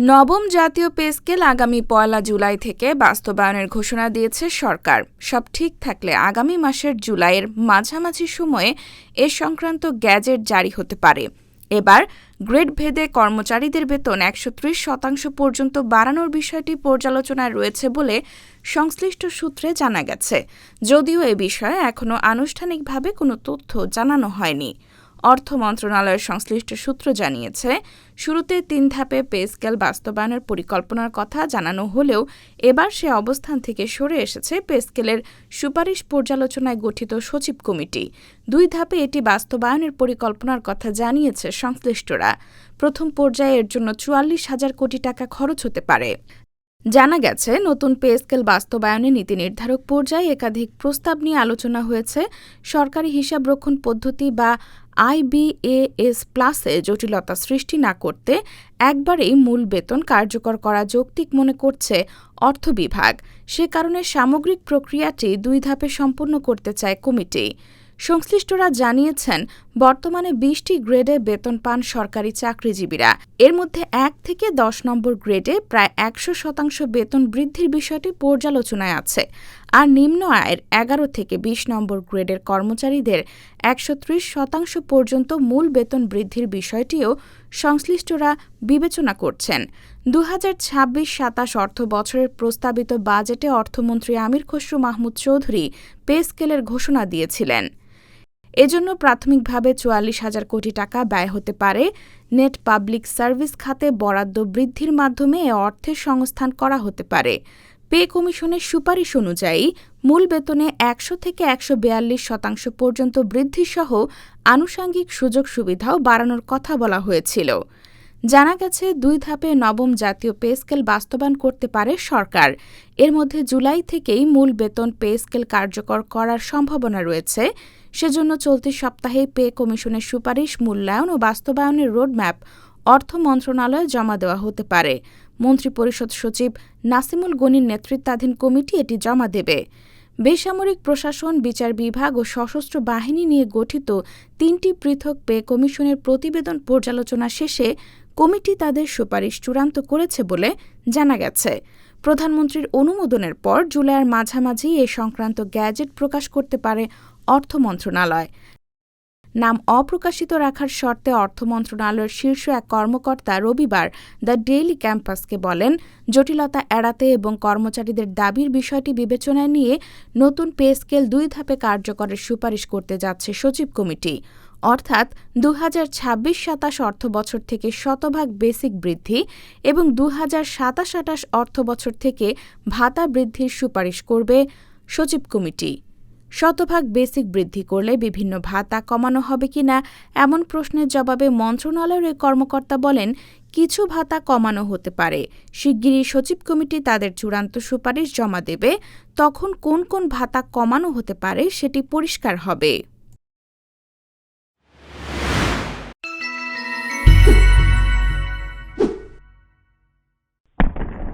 নবম জাতীয় pay scale আগামী ১ জুলাই থেকে বাস্তবায়নের ঘোষণা দিয়েছে সরকার। সব ঠিক থাকলে আগামী মাসের জুলাইয়ের মাঝামাঝি সময়ে এ সংক্রান্ত গ্যাজেট জারি হতে পারে। এবার গ্রেড ভেদে কর্মচারীদের বেতন ১৩০% পর্যন্ত বাড়ানোর বিষয়টি পর্যালোচনায় রয়েছে বলে সংশ্লিষ্ট সূত্রে জানা গেছে, যদিও এ বিষয়ে এখনও আনুষ্ঠানিকভাবে কোনো তথ্য জানানো হয়নি। অর্থ মন্ত্রণালয়ের সংশ্লিষ্ট সূত্র জানিয়েছে, শুরুতে ৩ ধাপে পে স্কেল বাস্তবায়নের পরিকল্পনার কথা জানানো হলেও এবার সে অবস্থান থেকে সরে এসেছে পে স্কেলের সুপারিশ পর্যালোচনায় গঠিত সচিব কমিটি। ২ ধাপে এটি বাস্তবায়নের পরিকল্পনার কথা জানিয়েছে সংশ্লিষ্টরা। প্রথম পর্যায়ে এর জন্য ৪৪,০০০ কোটি টাকা খরচ হতে পারে। জানা গেছে, নতুন পে স্কেল বাস্তবায়নে নীতি নির্ধারক পর্যায়ে একাধিক প্রস্তাব নিয়ে আলোচনা হয়েছে। সরকারি হিসাবরক্ষণ পদ্ধতি বা IBAS প্লাসে জটিলতা সৃষ্টি না করতে একবারেই মূল বেতন কার্যকর করা যৌক্তিক মনে করছে অর্থ বিভাগ। সে কারণে সামগ্রিক প্রক্রিয়াটি ২ ধাপে সম্পন্ন করতে চায় কমিটি। সংশ্লিষ্টরা জানিয়েছেন, বর্তমানে ২০টি গ্রেডে বেতন পান সরকারি চাকরিজীবীরা। এর মধ্যে ১ থেকে ১০ নম্বর গ্রেডে প্রায় ১০০% বেতন বৃদ্ধির বিষয়টি পর্যালোচনায় আছে। আর নিম্ন আয়ের ১১ থেকে ২০ নম্বর গ্রেডের কর্মচারীদের ১৩০% পর্যন্ত মূল বেতন বৃদ্ধির বিষয়টিও সংশ্লিষ্টরা বিবেচনা করছেন। ২০২৬-২৭ অর্থ বছরের প্রস্তাবিত বাজেটে অর্থমন্ত্রী আমির খসরু মাহমুদ চৌধুরী পে স্কেলের ঘোষণা দিয়েছিলেন। এজন্য প্রাথমিকভাবে ৪৪,০০০ কোটি টাকা ব্যয় হতে পারে। নেট পাবলিক সার্ভিস খাতে বরাদ্দ বৃদ্ধির মাধ্যমে এ অর্থের সংস্থান করা হতে পারে। পে কমিশনের সুপারিশ অনুযায়ী মূল বেতনে ১০০ থেকে ১৪২% পর্যন্ত বৃদ্ধিসহ আনুষাঙ্গিক সুযোগ সুবিধাও বাড়ানোর কথা বলা হয়েছিল। জানা গেছে, ২ ধাপে নবম জাতীয় পে স্কেল বাস্তবায়ন করতে পারে সরকার। এর মধ্যে জুলাই থেকেই মূল বেতন পে স্কেল কার্যকর করার সম্ভাবনা রয়েছে। সেজন্য চলতি সপ্তাহে পে কমিশনের সুপারিশ মূল্যায়ন ও বাস্তবায়নের রোডম্যাপ অর্থ মন্ত্রণালয়ে জমা দেওয়া হতে পারে। মন্ত্রিপরিষদ সচিব নাসিমুল গনির নেতৃত্বাধীন কমিটি এটি জমা দেবে। বেসামরিক প্রশাসন, বিচার বিভাগ ও সশস্ত্র বাহিনী নিয়ে গঠিত ৩টি পৃথক পে কমিশনের প্রতিবেদন পর্যালোচনা শেষে কমিটি তাদের সুপারিশ চূড়ান্ত করেছে বলে জানা গেছে। প্রধানমন্ত্রীর অনুমোদনের পর জুলাইয়ের মাঝামাঝি এ সংক্রান্ত গ্যাজেট প্রকাশ করতে পারে অর্থ মন্ত্রণালয়। নাম অপ্রকাশিত রাখার শর্তে অর্থ মন্ত্রণালয়ের শীর্ষ এক কর্মকর্তা রবিবার দ্য ডেইলি ক্যাম্পাসকে বলেন, জটিলতা এড়াতে এবং কর্মচারীদের দাবির বিষয়টি বিবেচনায় নিয়ে নতুন পে স্কেল ২ ধাপে কার্যকরের সুপারিশ করতে যাচ্ছে সচিব কমিটি। অর্থাৎ ২০২৬-২৭ অর্থবছর থেকে শতভাগ বেসিক বৃদ্ধি এবং ২০২৭-২৮ অর্থবছর থেকে ভাতা বৃদ্ধির সুপারিশ করবে সচিব কমিটি। শতভাগ বেসিক বৃদ্ধি করলে বিভিন্ন ভাতা কমানো হবে কিনা এমন প্রশ্নের জবাবে মন্ত্রণালয়ের এই কর্মকর্তা বলেন, কিছু ভাতা কমানো হতে পারে। শিগগিরই সচিব কমিটি তাদের চূড়ান্ত সুপারিশ জমা দেবে। তখন কোন কোন ভাতা কমানো হতে পারে সেটি পরিষ্কার হবে।